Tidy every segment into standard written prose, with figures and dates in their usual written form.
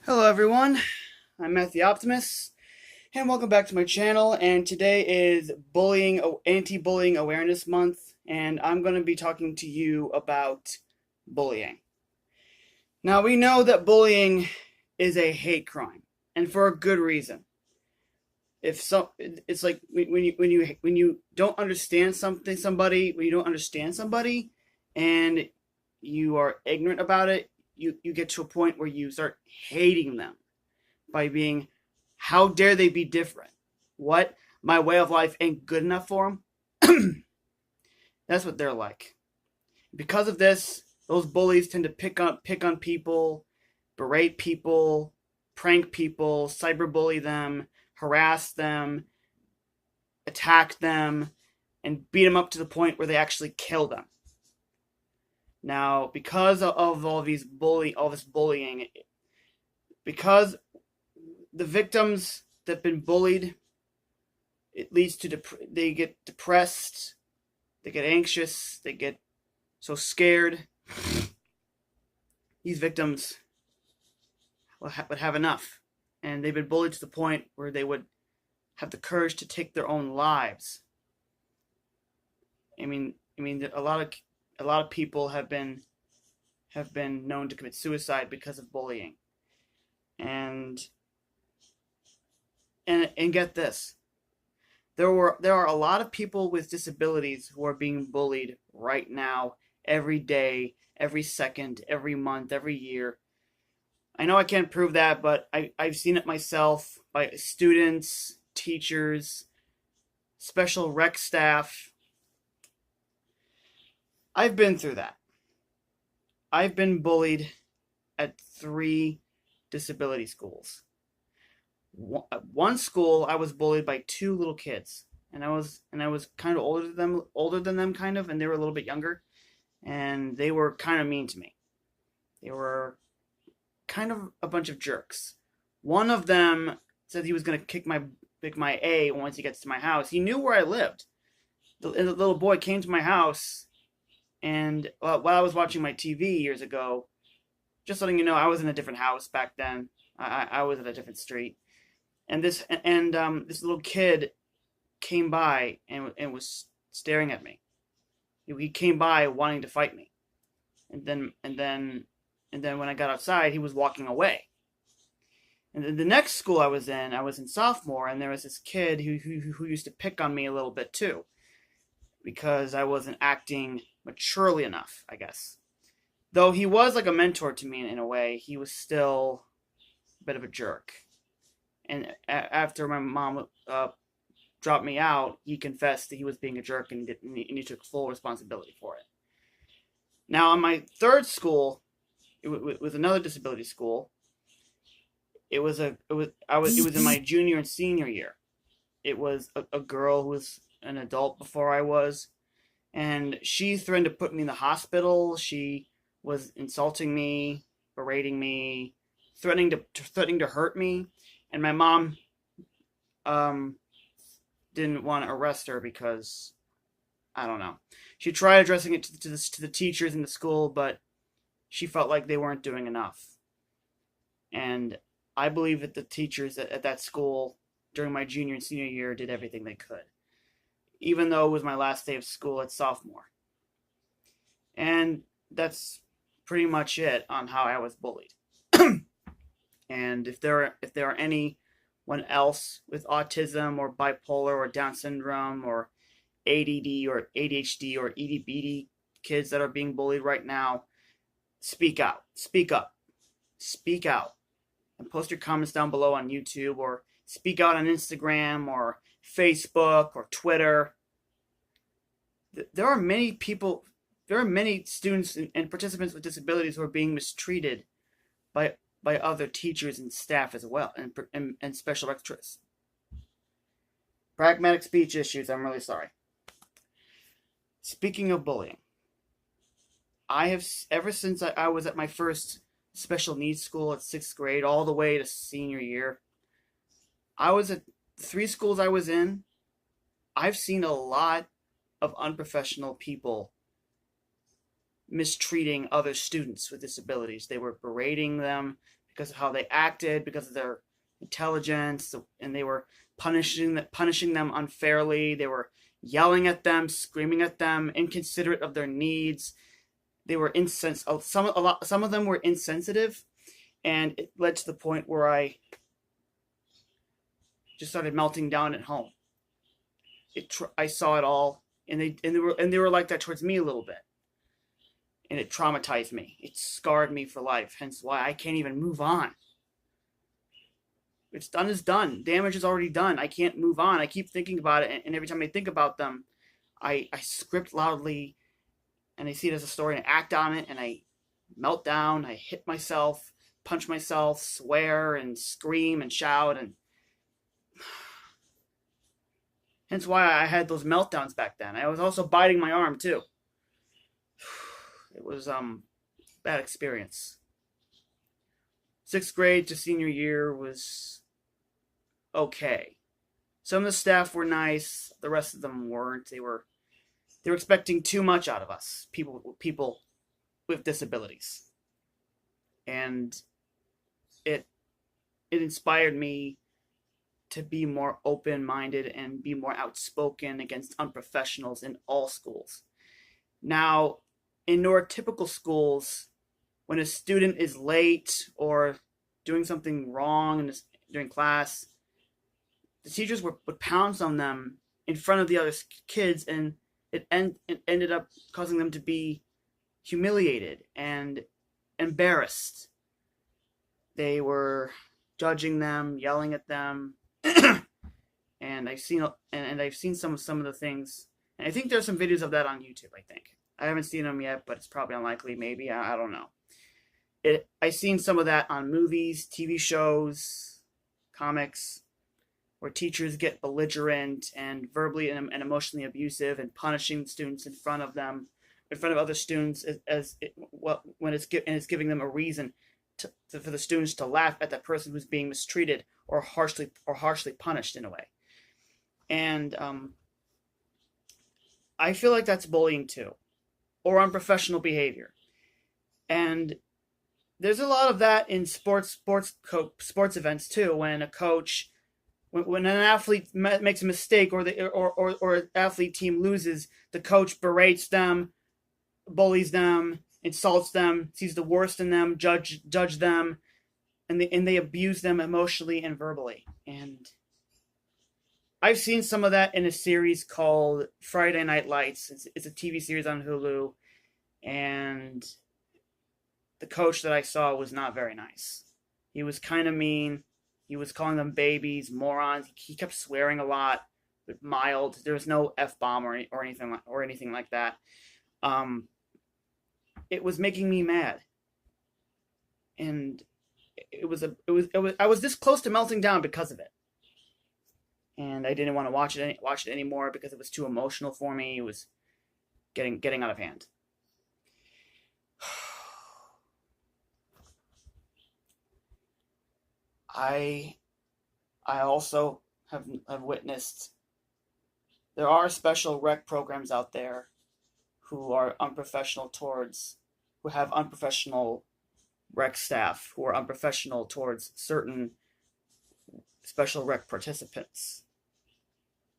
Hello everyone, I'm Matt the Optimist, and welcome back to my channel. And today is Anti-Bullying Awareness Month, and I'm going to be talking to you about bullying. Now we know that bullying is a hate crime, and for a good reason. It's like when you don't understand when you don't understand somebody, and you are ignorant about it, you get to a point where you start hating them by being, how dare they be different? What? My way of life ain't good enough for them? That's what they're like. Because of this, those bullies tend to pick on people, berate people, prank people, cyberbully them, harass them, attack them, and beat them up to the point where they actually kill them. Now, because of all this bullying, because the victims that've been bullied, it leads to they get depressed, they get anxious, they get so scared. These victims would have enough, and they've been bullied to the point where they would have the courage to take their own lives. A lot of people have been known to commit suicide because of bullying, and get this. There are a lot of people with disabilities who are being bullied right now, every day, every second, every month, every year. I know I can't prove that, but I've seen it myself by students, teachers, special reck staff. I've been through that. I've been bullied at 3 disability schools. One school, I was bullied by 2 little kids, and I was kind of older than them, kind of, and they were a little bit younger, and they were kind of mean to me. They were kind of a bunch of jerks. One of them said he was going to kick my A once he gets to my house. He knew where I lived. The little boy came to my house, and while I was watching my TV years ago, just letting you know, I was in a different house back then. I was at a different street. And this little kid came by and was staring at me. He came by wanting to fight me, and then when I got outside, he was walking away. And then the next school I was in sophomore, and there was this kid who used to pick on me a little bit too, because I wasn't acting maturely enough, I guess. Though he was like a mentor to me in a way, he was still a bit of a jerk. And after my mom dropped me out, he confessed that he was being a jerk, and he took full responsibility for it. Now, on my third school, it was another disability school. It was in my junior and senior year. It was a girl who was an adult before I was, and she threatened to put me in the hospital. She was insulting me, berating me, threatening to hurt me. And my mom didn't want to arrest her because, I don't know. She tried addressing it to the teachers in the school, but she felt like they weren't doing enough. And I believe that the teachers at that school during my junior and senior year did everything they could, even though it was my last day of school at sophomore. And that's pretty much it on how I was bullied. And if there are anyone else with autism or bipolar or Down syndrome or ADD or ADHD or EDBD kids that are being bullied right now, speak out, speak up, speak out, and post your comments down below on YouTube, or speak out on Instagram or Facebook or Twitter. There are many students and participants with disabilities who are being mistreated by other teachers and staff as well, and special extras. Pragmatic speech issues, I'm really sorry. Speaking of bullying, I have, ever since I was at my first special needs school at 6th grade all the way to senior year, I was at 3 schools I was in. I've seen a lot of unprofessional people mistreating other students with disabilities. They were berating them because of how they acted, because of their intelligence, and they were punishing them unfairly. They were yelling at them, screaming at them, inconsiderate of their needs. They were insensitive. Some of them were insensitive, and it led to the point where I just started melting down at home. I saw it all, and they were like that towards me a little bit, and it traumatized me. It scarred me for life. Hence why I can't even move on. It's done is done. Damage is already done. I can't move on. I keep thinking about it, and every time I think about them, I script loudly, and I see it as a story, and I act on it, and I melt down. I hit myself, punch myself, swear, and scream and shout, and hence why I had those meltdowns back then. I was also biting my arm too. It was bad experience. 6th grade to senior year was okay. Some of the staff were nice, the rest of them weren't. They were expecting too much out of us, people with disabilities. And it inspired me to be more open-minded and be more outspoken against unprofessionals in all schools. Now, in neurotypical schools, when a student is late or doing something wrong during class, the teachers would pounce on them in front of the other kids, and it ended up causing them to be humiliated and embarrassed. They were judging them, yelling at them, and I've seen some of the things. And I think there's some videos of that on YouTube. I think I haven't seen them yet, but it's probably unlikely. Maybe I don't know. I've seen some of that on movies, TV shows, comics, where teachers get belligerent and verbally and emotionally abusive and punishing students in front of other students when it's giving them a reason for the students to laugh at that person who's being mistreated or harshly punished in a way. And I feel like that's bullying too, or unprofessional behavior. And there's a lot of that in sports events too. When a coach, when an athlete makes a mistake, or an athlete team loses, the coach berates them, bullies them, insults them, sees the worst in them, judge them, and they abuse them emotionally and verbally. And I've seen some of that in a series called Friday Night Lights. It's a TV series on Hulu, and the coach that I saw was not very nice. He was kind of mean. He was calling them babies, morons. He kept swearing a lot, but mild. There was no F-bomb or anything like that. It was making me mad, and I was this close to melting down because of it. And I didn't want to watch it anymore because it was too emotional for me. It was getting out of hand. I also have witnessed there are special rec programs out there who have unprofessional rec staff who are unprofessional towards certain special rec participants.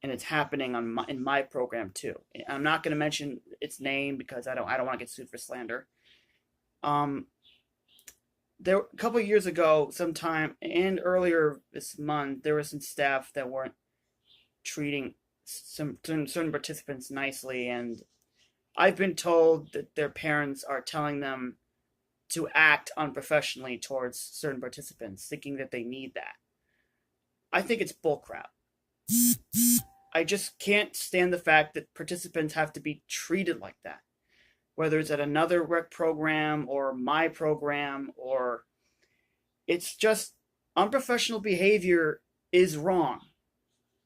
And it's happening in my program too. I'm not going to mention its name because I don't want to get sued for slander. There a couple of years ago, sometime and earlier this month, there were some staff that weren't treating some certain participants nicely, and I've been told that their parents are telling them to act unprofessionally towards certain participants, thinking that they need that. I think it's bullcrap. I just can't stand the fact that participants have to be treated like that. Whether it's at another rec program or my program, or it's just unprofessional behavior is wrong.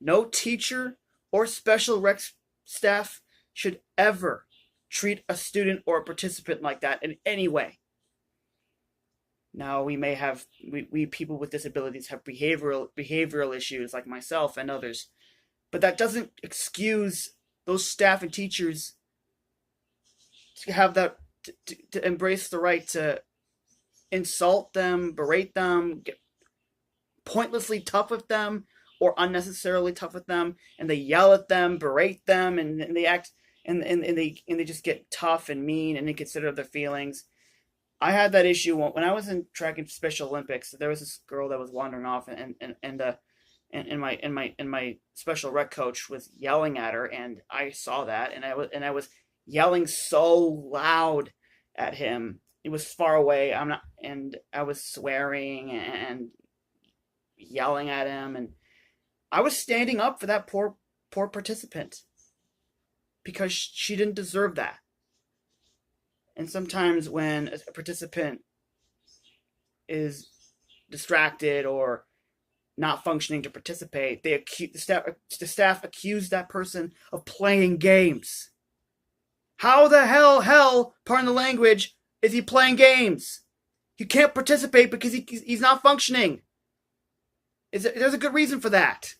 No teacher or special rec staff should ever treat a student or a participant like that in any way. Now, we people with disabilities have behavioral issues like myself and others, but that doesn't excuse those staff and teachers to have that to embrace the right to insult them, berate them, get pointlessly tough with them or unnecessarily tough with them, and they yell at them, berate them, and they act and they just get tough and mean and inconsiderate of their feelings. I had that issue when I was in track and Special Olympics. There was this girl that was wandering off, and my special rec coach was yelling at her, and I saw that, and I was yelling so loud at him. It was far away. And I was swearing and yelling at him, and I was standing up for that poor participant because she didn't deserve that. And sometimes when a participant is distracted or not functioning to participate, the staff accuse that person of playing games. How the hell, pardon the language, is he playing games? He can't participate because he's not functioning. There's a good reason for that.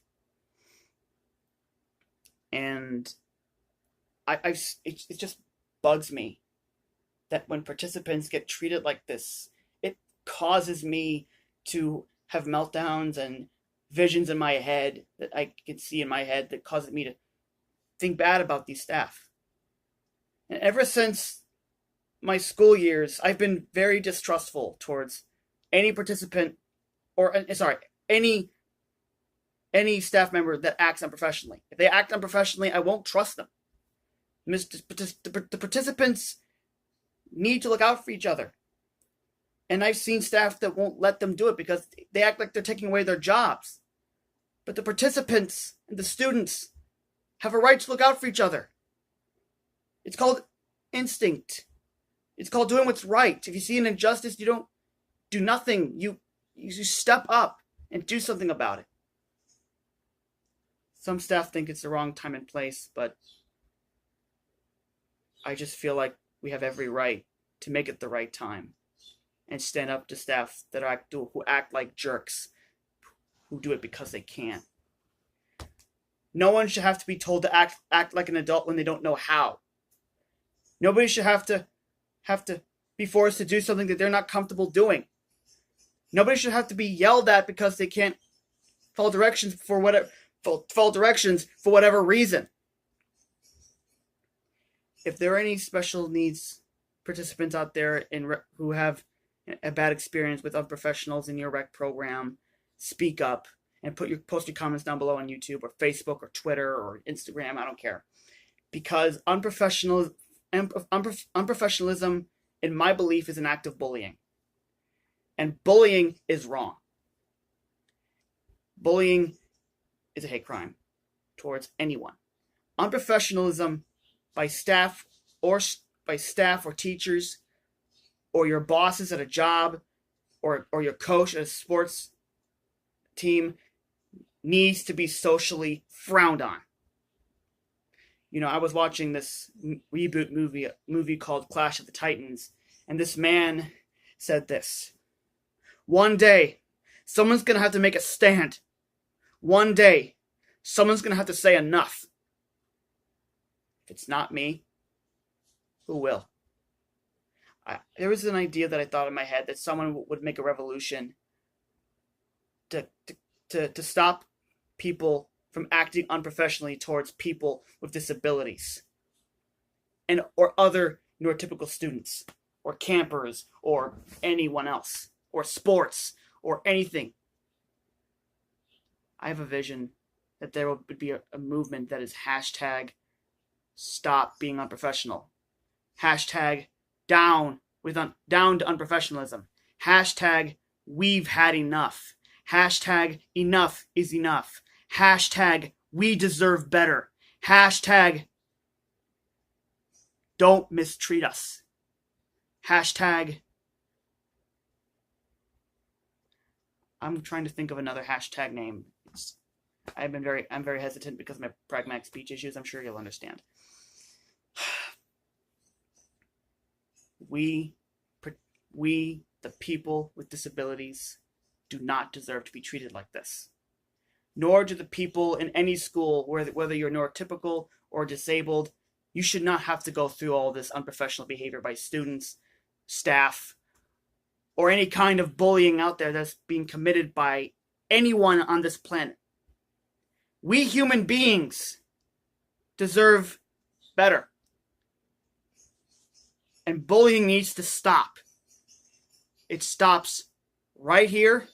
And it just bugs me that when participants get treated like this, it causes me to have meltdowns and visions in my head that I can see in my head that causes me to think bad about these staff. And ever since my school years, I've been very distrustful towards any participant any staff member that acts unprofessionally. If they act unprofessionally, I won't trust them. The participants need to look out for each other. And I've seen staff that won't let them do it because they act like they're taking away their jobs. But the participants and the students have a right to look out for each other. It's called instinct. It's called doing what's right. If you see an injustice, you don't do nothing. You step up and do something about it. Some staff think it's the wrong time and place, but I just feel like we have every right to make it the right time and stand up to staff that who act like jerks, who do it because they can. No one should have to be told to act like an adult when they don't know how. Nobody should have to be forced to do something that they're not comfortable doing. Nobody should have to be yelled at because they can't follow directions for whatever reason. If there are any special needs participants out there who have a bad experience with unprofessionals in your rec program, speak up and post your comments down below on YouTube or Facebook or Twitter or Instagram. I don't care, because unprofessionalism, in my belief, is an act of bullying, and bullying is wrong. Bullying is a hate crime towards anyone. Unprofessionalism by staff or teachers or your bosses at a job or your coach at a sports team needs to be socially frowned on. You know, I was watching this reboot movie called Clash of the Titans, and this man said this: one day, someone's going to have to make a stand. One day, someone's going to have to say enough. If it's not me, who will? There was an idea that I thought in my head that someone would make a revolution to stop people from acting unprofessionally towards people with disabilities or other neurotypical students or campers or anyone else or sports or anything. I have a vision that there would be a movement that is hashtag stop being unprofessional, hashtag down to unprofessionalism, hashtag we've had enough, hashtag enough is enough, hashtag we deserve better, hashtag don't mistreat us, hashtag I'm trying to think of another hashtag name. I'm very hesitant because of my pragmatic speech issues. I'm sure you'll understand. We, the people with disabilities, do not deserve to be treated like this. Nor do the people in any school, whether you're neurotypical or disabled, you should not have to go through all this unprofessional behavior by students, staff, or any kind of bullying out there that's being committed by anyone on this planet. We human beings deserve better. And bullying needs to stop. It stops right here,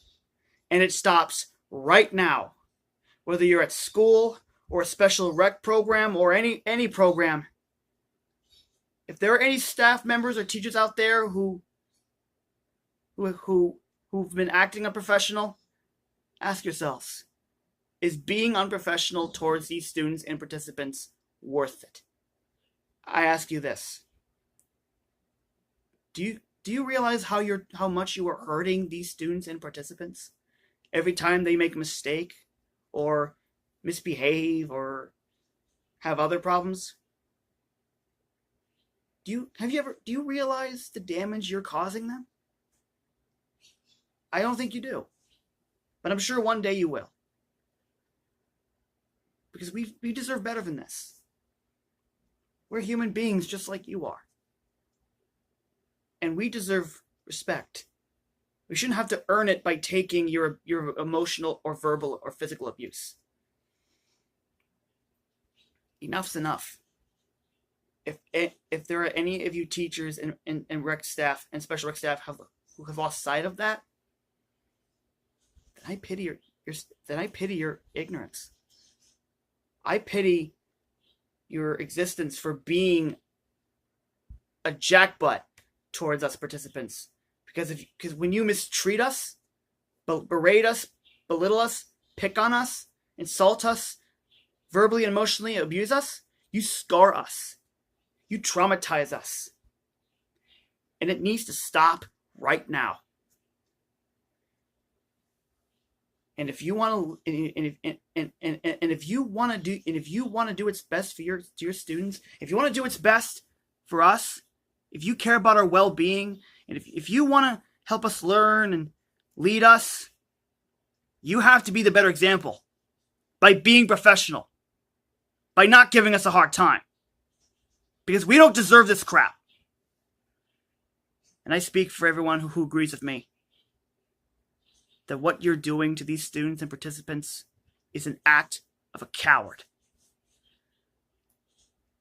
and it stops right now. Whether you're at school or a special rec program or any program, if there are any staff members or teachers out there who've been acting unprofessional, ask yourselves, is being unprofessional towards these students and participants worth it? I ask you this. Do you realize how much you are hurting these students and participants every time they make a mistake or misbehave or have other problems? Do you realize the damage you're causing them? I don't think you do. But I'm sure one day you will. Because we deserve better than this. We're human beings just like you are. And we deserve respect. We shouldn't have to earn it by taking your emotional or verbal or physical abuse. Enough's enough. If there are any of you teachers and rec staff and special rec staff who have lost sight of that, then I pity your ignorance. I pity your existence for being a jackbutt towards us participants. Because when you mistreat us, berate us, belittle us, pick on us, insult us, verbally and emotionally abuse us, you scar us. You traumatize us. And it needs to stop right now. And if you want to, if you want to do what's best for your students, if you want to do what's best for us, if you care about our well-being, and if you want to help us learn and lead us, you have to be the better example by being professional, by not giving us a hard time, because we don't deserve this crap. And I speak for everyone who agrees with me that what you're doing to these students and participants is an act of a coward.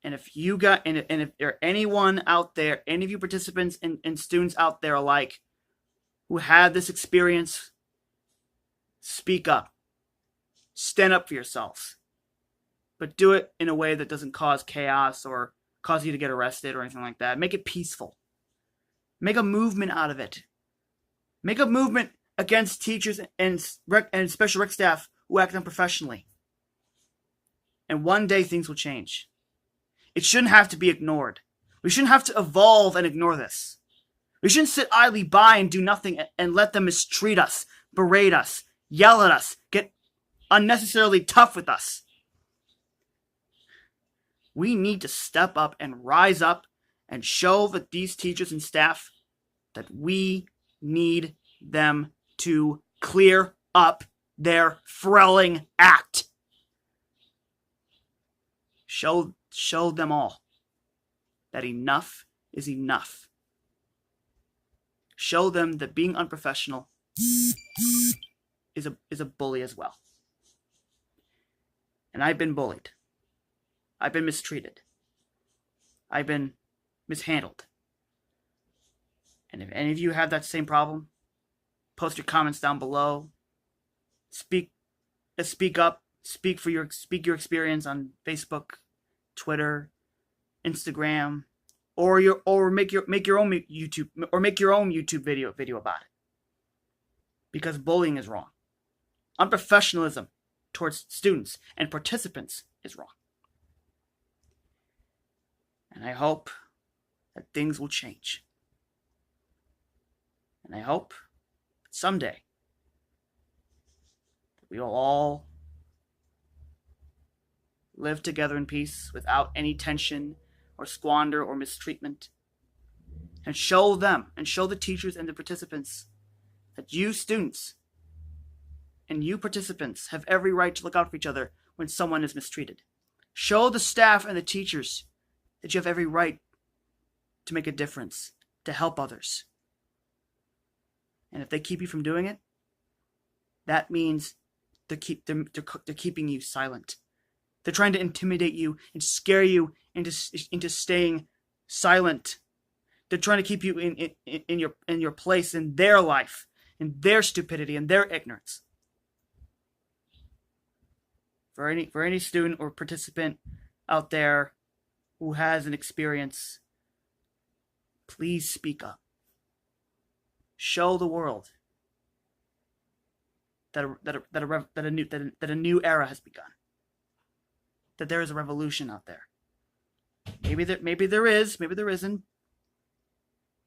And if there are anyone out there, any of you participants and students out there alike who had this experience, speak up. Stand up for yourselves. But do it in a way that doesn't cause chaos or cause you to get arrested or anything like that. Make it peaceful. Make a movement out of it. Make a movement against teachers and special rec staff who act unprofessionally. And one day things will change. It shouldn't have to be ignored. We shouldn't have to evolve and ignore this. We shouldn't sit idly by and do nothing and let them mistreat us, berate us, yell at us, get unnecessarily tough with us. We need to step up and rise up and show that these teachers and staff that we need them to clear up their frelling act. Show them all that enough is enough. Show them that being unprofessional is a bully as well. And I've been bullied. I've been mistreated. I've been mishandled. And if any of you have that same problem, post your comments down below. Speak up. Speak your experience on Facebook, Twitter, Instagram, or make your own YouTube video about it. Because bullying is wrong. Unprofessionalism towards students and participants is wrong. And I hope that things will change. And I hope that someday that we will all live together in peace without any tension or squander or mistreatment. And show the teachers and the participants that you students and you participants have every right to look out for each other when someone is mistreated. Show the staff and the teachers that you have every right to make a difference, to help others. And if they keep you from doing it, that means they're keeping you silent. They're trying to intimidate you and scare you into staying silent. They're trying to keep you in your place in their life, in their stupidity, and their ignorance. For any student or participant out there who has an experience, please speak up. Show the world that a new era has begun. That there is a revolution out there. Maybe there is, maybe there isn't,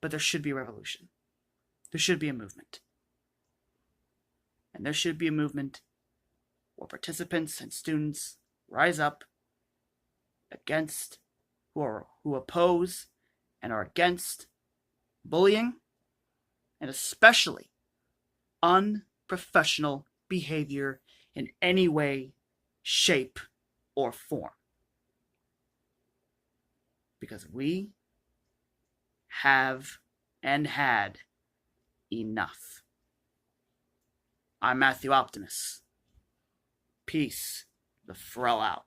but there should be a revolution. There should be a movement. And there should be a movement where participants and students rise up against, who oppose and are against bullying, and especially unprofessional behavior in any way, shape, or form. Because we have and had enough. I'm Matthew Optimus. Peace the Frell out.